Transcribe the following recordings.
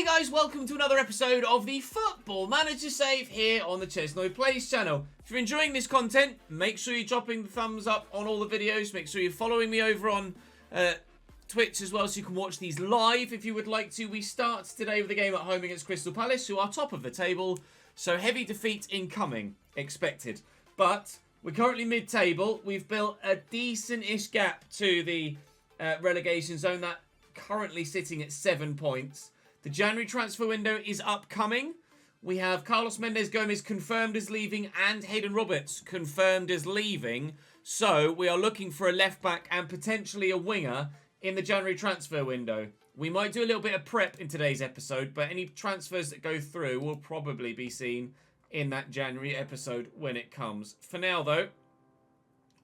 guys, welcome to another episode of the Football Manager Save here on the ChesnoidPlays channel. If you're enjoying this content, make sure you're dropping the thumbs up on all the videos. Make sure you're following me over on Twitch as well so you can watch these live if you would like to. We start today with a game at home against Crystal Palace, who are top of the table. So heavy defeat incoming, expected. But we're currently mid-table. We've built a decent-ish gap to the relegation zone, that currently sitting at 7 points. The January transfer window is upcoming. We have Carlos Mendes-Gomez confirmed as leaving and Hayden Roberts confirmed as leaving. So we are looking for a left-back and potentially a winger in the January transfer window. We might do a little bit of prep in today's episode, but any transfers that go through will probably be seen in that January episode when it comes. For now, though,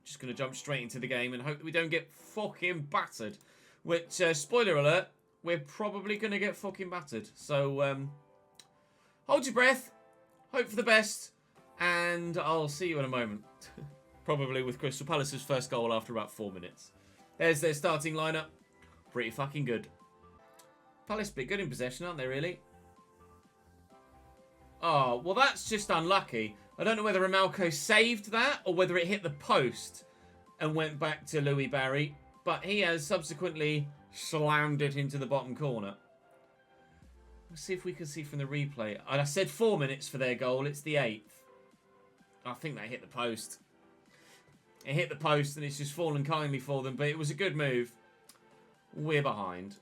just going to jump straight into the game and hope that we don't get fucking battered. Which, spoiler alert, we're probably going to get fucking battered. So, hold your breath, hope for the best, and I'll see you in a moment. Probably with Crystal Palace's first goal after about 4 minutes. There's their starting lineup. Pretty fucking good. Palace a bit good in possession, aren't they, really? Oh, well, that's just unlucky. I don't know whether Ramalco saved that or whether it hit the post and went back to Louis Barry. But he has subsequently slammed it into the bottom corner. Let's see if we can see from the replay. And I said 4 minutes for their goal. It's the 8th. I think they hit the post. It hit the post and it's just fallen kindly for them. But it was a good move. We're behind.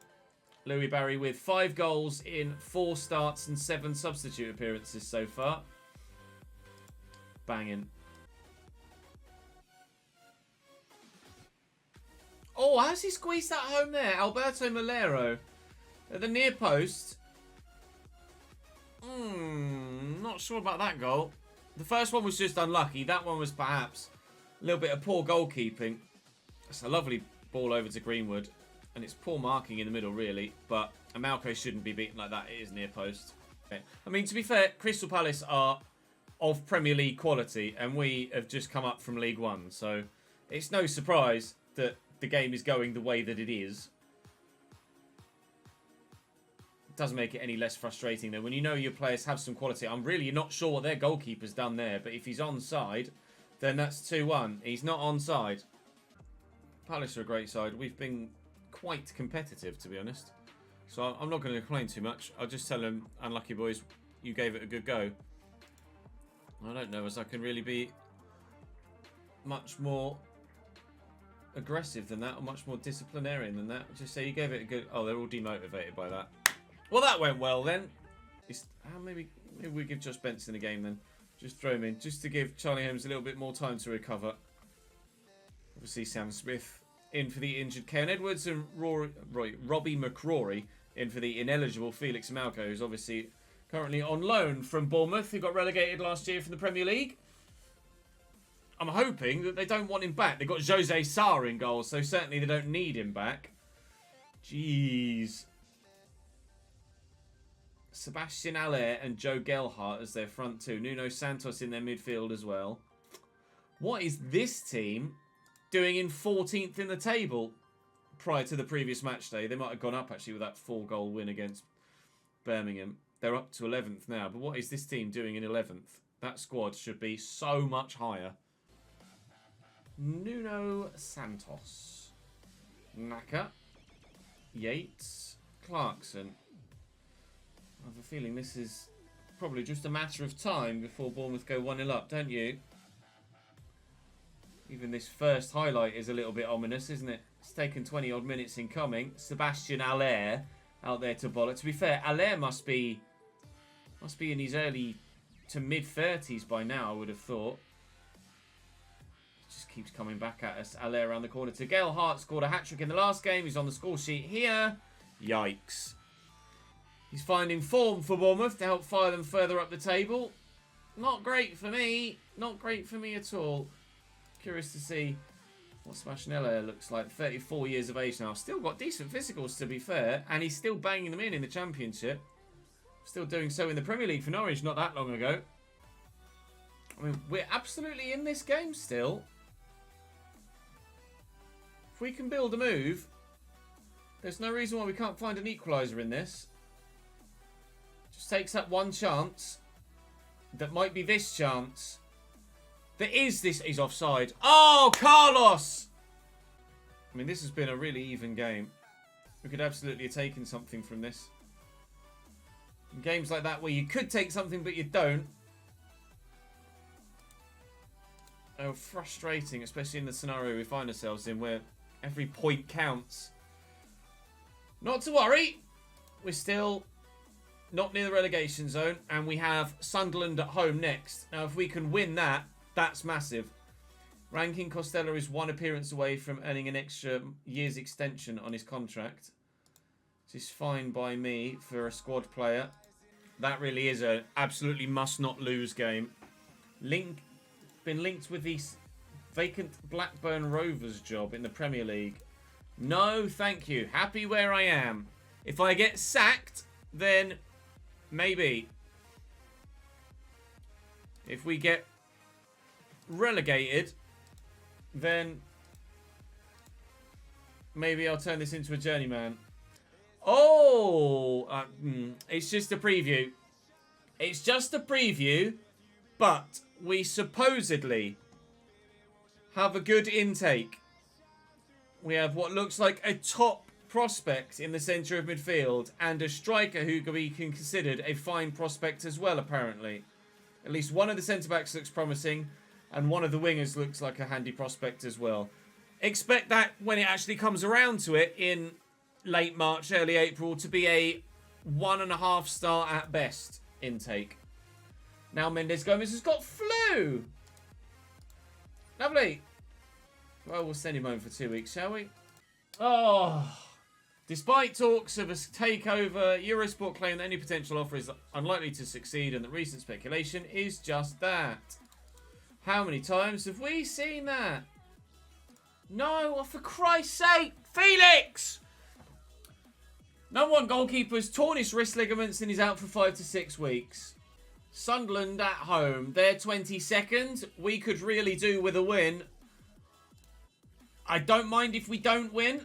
Louis Barry with 5 goals in 4 starts and 7 substitute appearances so far. Banging. Oh, how's he squeezed that home there? Alberto Malero. At the near post. Not sure about that goal. The first one was just unlucky. That one was perhaps a little bit of poor goalkeeping. It's a lovely ball over to Greenwood. And it's poor marking in the middle, really. But Amalco shouldn't be beaten like that. It is near post. Okay. I mean, to be fair, Crystal Palace are of Premier League quality. And we have just come up from League One. So it's no surprise that the game is going the way that it is. It doesn't make it any less frustrating, though. When you know your players have some quality, I'm really not sure what their goalkeeper's done there. But if he's onside, then that's 2-1. He's not onside. Palace are a great side. We've been quite competitive, to be honest. So I'm not going to complain too much. I'll just tell them, unlucky boys, you gave it a good go. I don't know as I can really be much more aggressive than that, or much more disciplinarian than that. Just say you gave it a good... Oh, they're all demotivated by that. Well, that went well then. Maybe we give Josh Benson a game then. Just throw him in, just to give Charlie Holmes a little bit more time to recover. Obviously, Sam Smith in for the injured Ken Edwards, and Robbie McCrory in for the ineligible Felix Malco, who's obviously currently on loan from Bournemouth, who got relegated last year from the Premier League. I'm hoping that they don't want him back. They've got Jose Sarr in goal, so certainly they don't need him back. Jeez. Sebastian Aller and Joe Gelhardt as their front two. Nuno Santos in their midfield as well. What is this team doing in 14th in the table prior to the previous match day? They might have gone up, actually, with that 4-goal win against Birmingham. They're up to 11th now. But what is this team doing in 11th? That squad should be so much higher. Nuno Santos, Naka, Yates, Clarkson. I have a feeling this is probably just a matter of time before Bournemouth go 1-0 up, don't you? Even this first highlight is a little bit ominous, isn't it? It's taken 20-odd minutes in coming. Sebastian Aller out there to boll it. To be fair, Aller must be in his early to mid-30s by now, I would have thought. Just keeps coming back at us. Aller around the corner to Gelhardt. Scored a hat-trick in the last game. He's on the score sheet here. Yikes. He's finding form for Bournemouth to help fire them further up the table. Not great for me. Not great for me at all. Curious to see what Sebastian Aller looks like. 34 years of age now. Still got decent physicals, to be fair. And he's still banging them in the Championship. Still doing so in the Premier League for Norwich not that long ago. I mean, we're absolutely in this game still. If we can build a move, there's no reason why we can't find an equaliser in this. takes up one chance. That might be this chance. There is this. He's offside. Oh, Carlos! I mean, this has been a really even game. We could absolutely have taken something from this. In games like that where you could take something but you don't. Oh, frustrating, especially in the scenario we find ourselves in where every point counts. Not to worry. We're still not near the relegation zone, and we have Sunderland at home next. Now, if we can win that, that's massive. Ranking Costello is 1 appearance away from earning an extra year's extension on his contract. This is fine by me for a squad player. That really is an absolutely must-not-lose game. Been linked with the vacant Blackburn Rovers job in the Premier League. No, thank you. Happy where I am. If I get sacked, then maybe. If we get relegated, then maybe I'll turn this into a journeyman. Oh, it's just a preview. It's just a preview, but we supposedly have a good intake. We have what looks like a top prospect in the centre of midfield and a striker who can be considered a fine prospect as well, apparently. At least one of the centre-backs looks promising and one of the wingers looks like a handy prospect as well. Expect that when it actually comes around to it in late March, early April, to be a 1.5 star at best intake. Now Mendes Gomez has got flu. Lovely. Well, we'll send him home for 2 weeks, shall we? Oh. Despite talks of a takeover, Eurosport claim that any potential offer is unlikely to succeed and that recent speculation is just that. How many times have we seen that? No, oh, for Christ's sake, Felix! Number 1 goalkeeper has torn his wrist ligaments and is out for 5 to 6 weeks. Sunderland at home. They're 22nd. We could really do with a win. I don't mind if we don't win.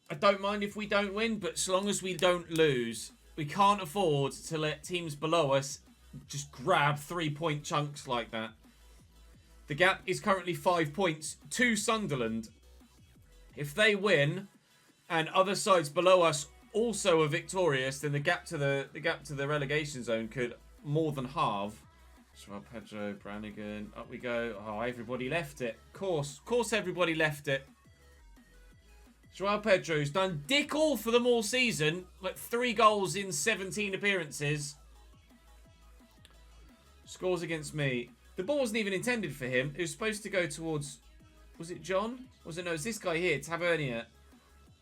But so long as we don't lose. We can't afford to let teams below us just grab 3-point chunks like that. The gap is currently 5 points to Sunderland. If they win and other sides below us also are victorious, then the gap to the relegation zone could more than halve. So Pedro, Brannigan, up we go. Oh, everybody left it. Of course everybody left it. Joao Pedro's done dick all for them all season. Like 3 goals in 17 appearances. Scores against me. The ball wasn't even intended for him. It was supposed to go towards... Was it John? Was it? No, it's this guy here, Tavernier.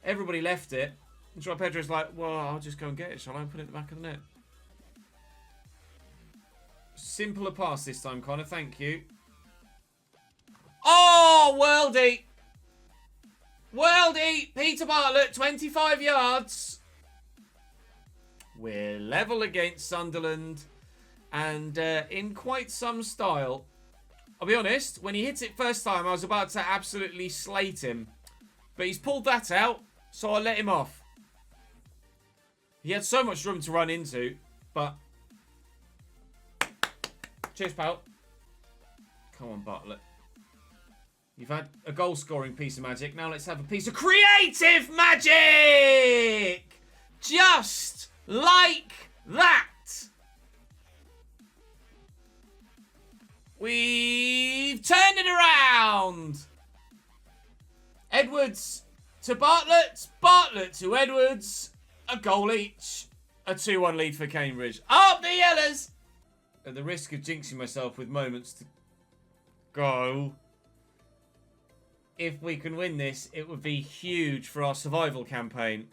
Everybody left it. And Joao Pedro's like, well, I'll just go and get it, shall I? Put it at the back of the net. Simpler pass this time, Connor. Thank you. Oh, worldy. Worldy. Peter Bartlett, 25 yards. We're level against Sunderland. And in quite some style. I'll be honest, when he hit it first time, I was about to absolutely slate him. But he's pulled that out, so I'll let him off. He had so much room to run into, but... Cheers, pal. Come on, Bartlett. You've had a goal-scoring piece of magic. Now let's have a piece of creative magic! Just like that! We've turned it around! Edwards to Bartlett. Bartlett to Edwards. A goal each. A 2-1 lead for Cambridge. Up the Yellers! At the risk of jinxing myself with moments to go, if we can win this, it would be huge for our survival campaign.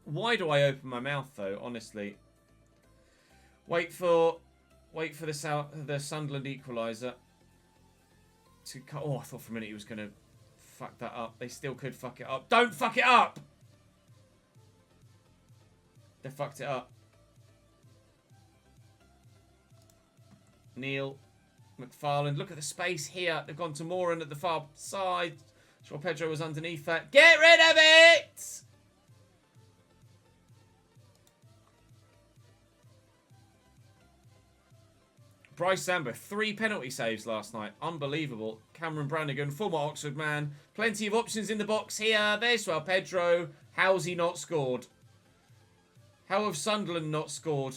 Why do I open my mouth, though, honestly? Wait for the Sunderland equaliser. Oh, I thought for a minute he was going to fuck that up. They still could fuck it up. Don't fuck it up! They fucked it up. Neil McFarland. Look at the space here. They've gone to Moran at the far side. Joao Pedro was underneath that. Get rid of it! Bryce Samba, 3 penalty saves last night. Unbelievable. Cameron Brannigan, former Oxford man. Plenty of options in the box here. There's Joao Pedro. How's he not scored? How have Sunderland not scored?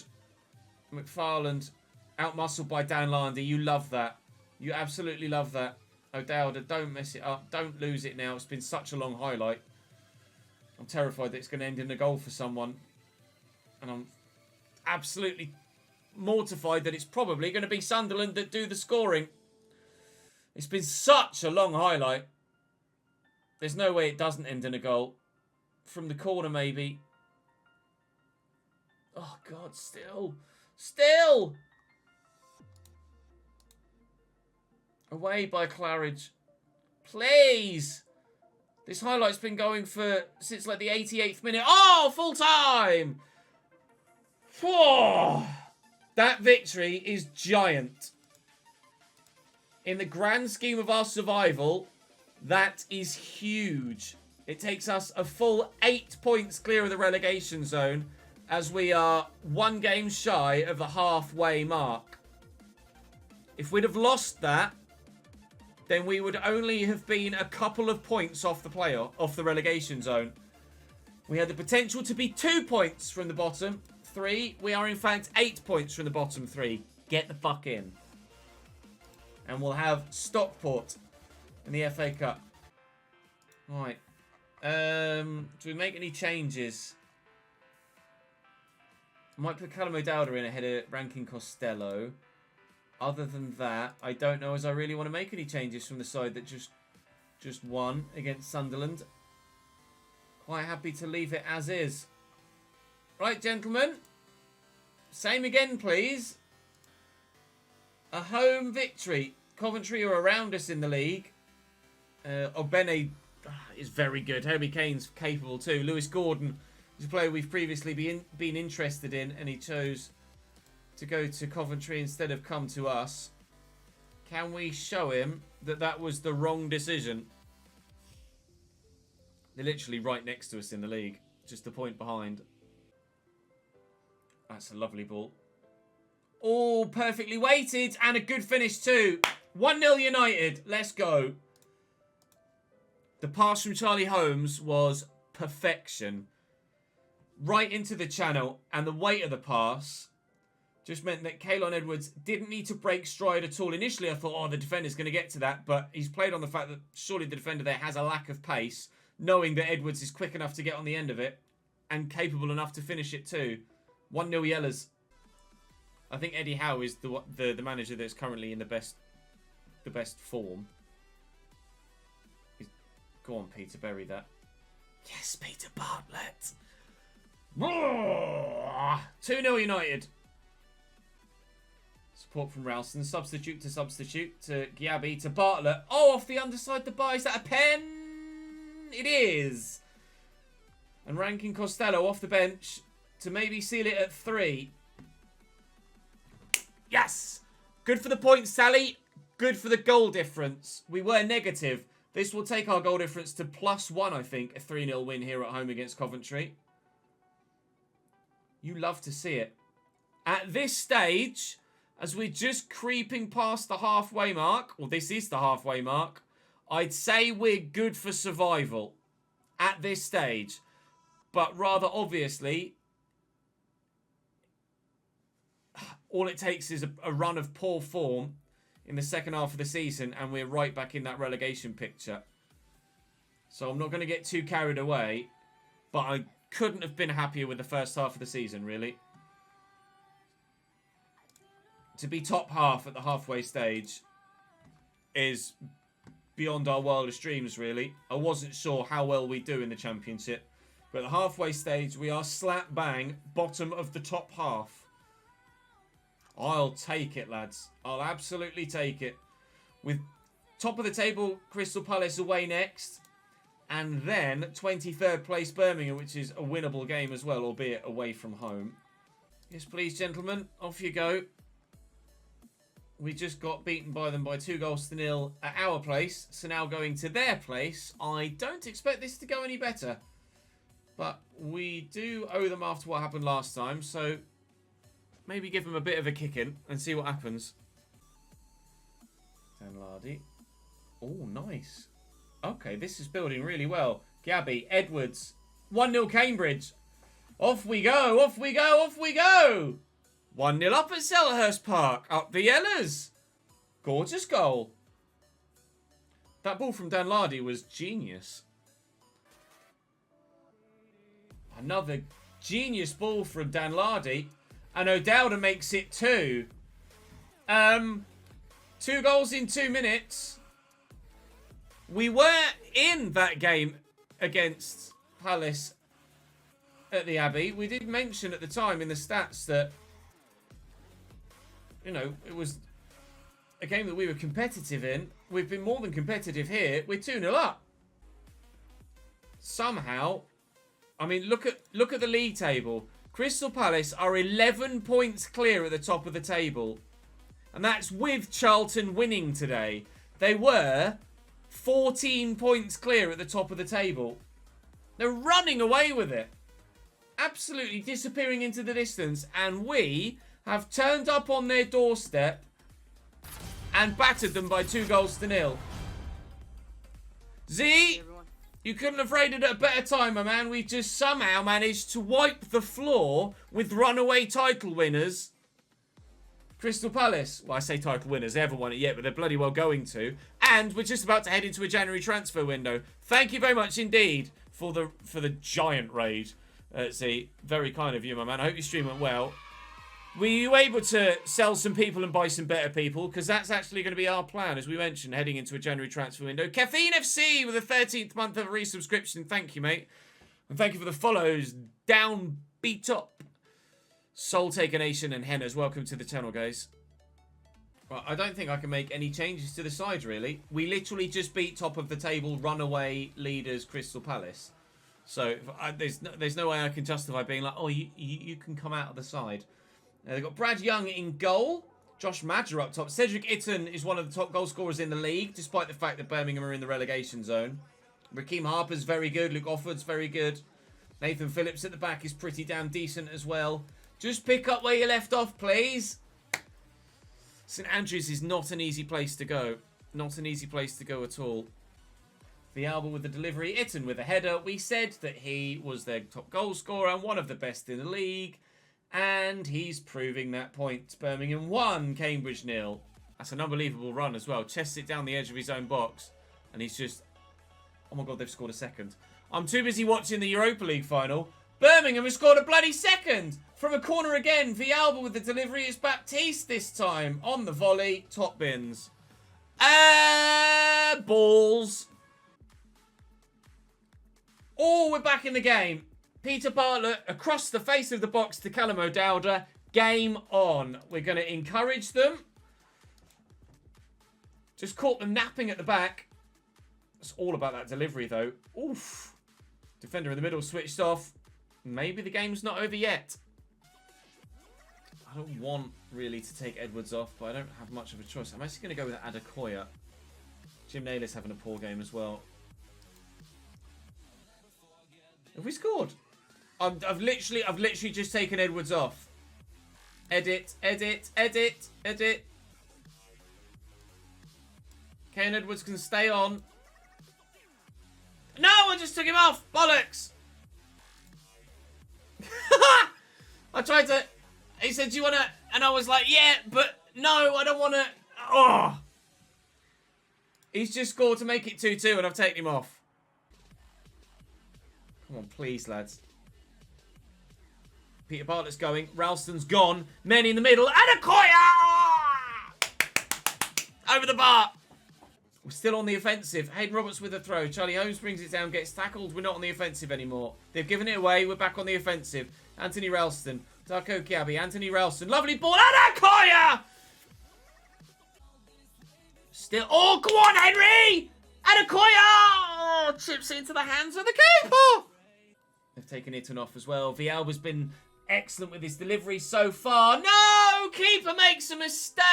McFarland outmuscled by Dan Landy. You love that. You absolutely love that. O'Dowda, don't mess it up. Don't lose it now. It's been such a long highlight. I'm terrified that it's going to end in a goal for someone. And I'm absolutely mortified that it's probably going to be Sunderland that do the scoring. It's been such a long highlight. There's no way it doesn't end in a goal. From the corner, maybe. Oh, God, still. Still! Away by Claridge. Please! This highlight's been going for since like the 88th minute. Oh, full time! Whoa! That victory is giant. In the grand scheme of our survival, that is huge. It takes us a full 8 points clear of the relegation zone as we are 1 game shy of the halfway mark. If we'd have lost that, then we would only have been a couple of points off the relegation zone. We had the potential to be 2 points from the bottom 3. We are in fact 8 points from the bottom 3. Get the fuck in. And we'll have Stockport in the FA Cup. Right. Do we make any changes? I might put Callum O'Dowda in ahead of Rankin Costello. Other than that, I don't know as I really want to make any changes from the side that just won against Sunderland. Quite happy to leave it as is. Right, gentlemen. Same again, please. A home victory. Coventry are around us in the league. Ogbene is very good. Harry Kane's capable too. Lewis Gordon is a player we've previously been interested in, and he chose to go to Coventry instead of come to us. Can we show him that that was the wrong decision? They're literally right next to us in the league. Just a point behind. That's a lovely ball. All perfectly weighted and a good finish too. 1-0 United. Let's go. The pass from Charlie Holmes was perfection. Right into the channel, and the weight of the pass just meant that Keylon Edwards didn't need to break stride at all. Initially, I thought, oh, the defender's going to get to that, but he's played on the fact that surely the defender there has a lack of pace, knowing that Edwards is quick enough to get on the end of it and capable enough to finish it too. 1-0 Yellers. I think Eddie Howe is the manager that's currently in the best form. Go on, Peter, bury that. Yes, Peter Bartlett. 2-0 United. Support from Ralston. Substitute to Giabi to Bartlett. Oh, off the underside the bar. Is that a pen? It is. And Rankin Costello off the bench to maybe seal it at 3. Yes! Good for the points, Sally. Good for the goal difference. We were negative. This will take our goal difference to +1, I think. A 3-0 win here at home against Coventry. You love to see it. At this stage, as we're just creeping past the halfway mark, or this is the halfway mark, I'd say we're good for survival at this stage. But rather obviously, all it takes is a run of poor form in the second half of the season, and we're right back in that relegation picture. So I'm not going to get too carried away, but I couldn't have been happier with the first half of the season, really. To be top half at the halfway stage is beyond our wildest dreams, really. I wasn't sure how well we'd do in the Championship, but at the halfway stage, we are slap bang bottom of the top half. I'll take it, lads. I'll absolutely take it. With top of the table, Crystal Palace away next. And then 23rd place Birmingham, which is a winnable game as well, albeit away from home. Yes, please, gentlemen. Off you go. We just got beaten by them by 2-0 at our place. So now going to their place. I don't expect this to go any better. But we do owe them after what happened last time. So maybe give them a bit of a kick in and see what happens. Danlardi. Oh, nice. Okay, this is building really well. Gabby, Edwards. 1-0 Cambridge. Off we go, off we go, off we go. 1-0 up at Selhurst Park. Up the Yellers. Gorgeous goal. That ball from Danlardi was genius. Another genius ball from Danlardi. And O'Dowda makes it 2. 2 goals in 2 minutes. We were in that game against Palace at the Abbey. We did mention at the time in the stats that, you know, it was a game that we were competitive in. We've been more than competitive here. We're 2-0 up. Somehow, I mean, look at the league table. Crystal Palace are 11 points clear at the top of the table. And that's with Charlton winning today. They were 14 points clear at the top of the table. They're running away with it. Absolutely disappearing into the distance. And we have turned up on their doorstep and battered them by 2-0. Z, you couldn't have rated at a better time, my man. We just somehow managed to wipe the floor with runaway title winners. Crystal Palace. Well, I say title winners. They haven't won it yet, but they're bloody well going to. And we're just about to head into a January transfer window. Thank you very much indeed for the giant raid, Z. Very kind of you, my man. I hope your stream went well. Were you able to sell some people and buy some better people? Because that's actually going to be our plan, as we mentioned, heading into a January transfer window. Caffeine FC with a 13th month of a resubscription. Thank you, mate. And thank you for the follows. Down, beat up. Soul Taker Nation and Henners, welcome to the channel, guys. Well, I don't think I can make any changes to the side, really. We literally just beat top of the table, runaway leaders, Crystal Palace. So there's no way I can justify being like, oh, you can come out of the side. They've got Brad Young in goal. Josh Madger up top. Cedric Itten is one of the top goal scorers in the league, despite the fact that Birmingham are in the relegation zone. Raheem Harper's very good. Luke Offord's very good. Nathan Phillips at the back is pretty damn decent as well. Just pick up where you left off, please. St Andrews is not an easy place to go. Not an easy place to go at all. Villalba with the delivery. Itten with a header. We said that he was their top goal scorer and one of the best in the league. And he's proving that point. Birmingham 1, Cambridge 0. That's an unbelievable run as well. Chests it down the edge of his own box. And he's just... Oh my god, they've scored a second. I'm too busy watching the Europa League final. Birmingham has scored a bloody second. From a corner again. Villalba with the delivery. It's Baptiste this time. On the volley. Top bins. Balls. Oh, we're back in the game. Peter Bartlett across the face of the box to Callum O'Dowda. Game on. We're going to encourage them. Just caught them napping at the back. It's all about that delivery, though. Oof. Defender in the middle switched off. Maybe the game's not over yet. I don't want really to take Edwards off, but I don't have much of a choice. I'm actually going to go with Adekoya. Jim Naylor's having a poor game as well. Have we scored? I've literally just taken Edwards off. Edit. Kane Edwards can stay on. No, I just took him off. Bollocks. I tried to... He said, do you want to... And I was like, yeah, but no, I don't want to... Oh. He's just scored to make it 2-2 and I've taken him off. Come on, please, lads. Peter Bartlett's going. Ralston's gone. Men in the middle. Adekoya! Over the bar. We're still on the offensive. Hayden Roberts with a throw. Charlie Holmes brings it down, gets tackled. We're not on the offensive anymore. They've given it away. We're back on the offensive. Anthony Ralston. Darko Kiabi. Anthony Ralston. Lovely ball. Adekoya! Still. Oh, go on, Henry! Adekoya! Oh, chips into the hands of the keeper. They've taken Itten off as well. Villalba's been excellent with his delivery so far. No! Keeper makes a mistake.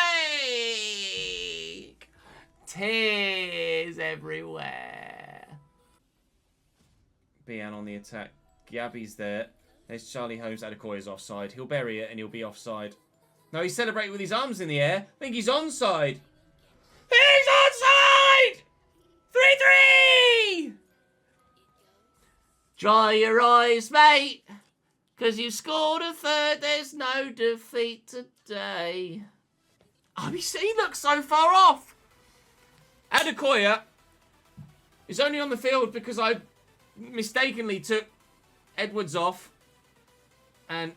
Tears everywhere. Bian on the attack. Gabby's there. There's Charlie Holmes. Adekoya's offside. He'll bury it and he'll be offside. No, he's celebrating with his arms in the air. I think he's onside. He's onside! 3-3! Dry your eyes, mate, because you scored a third. There's no defeat today. Oh, he looks so far off. Adekoya is only on the field because I mistakenly took Edwards off. And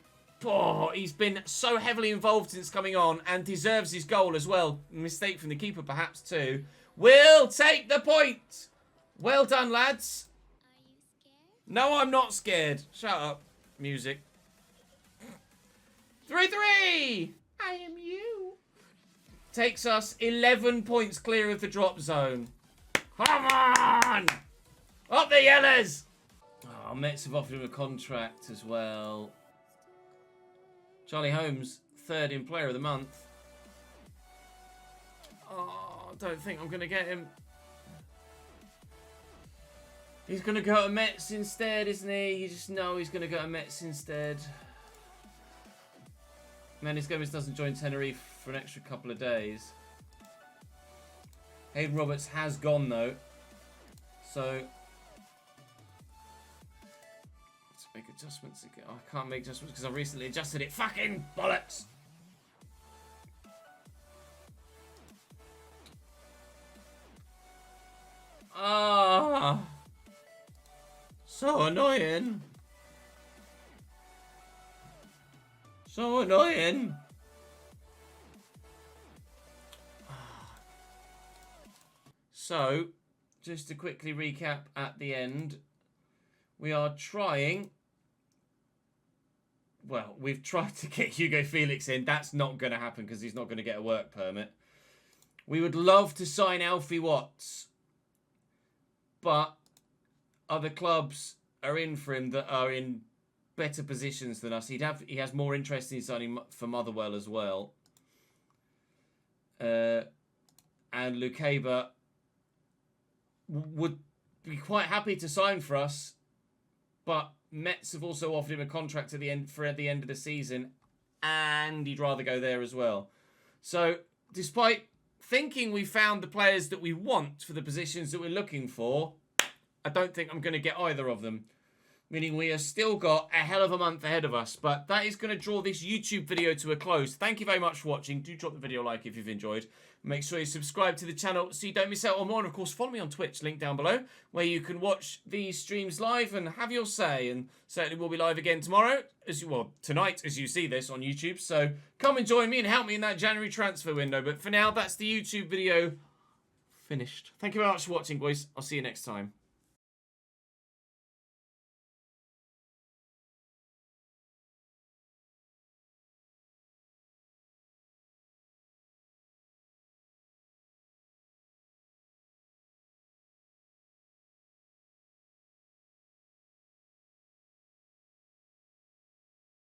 he's been so heavily involved since coming on and deserves his goal as well. Mistake from the keeper perhaps too. We'll take the point. Well done, lads. No, I'm not scared. Shut up, music. 3-3. I am you. Takes us 11 points clear of the drop zone. Come on! Up the yellows! Oh, Mets have offered him a contract as well. Charlie Holmes, third in player of the month. Oh, I don't think I'm going to get him. He's going to go to Mets instead, isn't he? You just know he's going to go to Mets instead. Mendes Gomez doesn't join Tenerife for an extra couple of days. Hayden Roberts has gone, though. So let's make adjustments again. Oh, I can't make adjustments because I recently adjusted it. Fucking bollocks! Ah, so annoying. So annoying. So, just to quickly recap at the end, we are trying... Well, we've tried to get Hugo Felix in. That's not going to happen because he's not going to get a work permit. We would love to sign Alfie Watts, but other clubs are in for him that are in better positions than us. He has more interest in signing for Motherwell as well. And Lukeba would be quite happy to sign for us, but Mets have also offered him a contract at the end of the season, and he'd rather go there as well. So, despite thinking we found the players that we want for the positions that we're looking for, I don't think I'm going to get either of them. Meaning we have still got a hell of a month ahead of us. But that is going to draw this YouTube video to a close. Thank you very much for watching. Do drop the video a like if you've enjoyed. Make sure you subscribe to the channel so you don't miss out on more. And of course, follow me on Twitch, link down below, where you can watch these streams live and have your say. And certainly we'll be live again tomorrow, tonight as you see this on YouTube. So come and join me and help me in that January transfer window. But for now, that's the YouTube video finished. Thank you very much for watching, boys. I'll see you next time.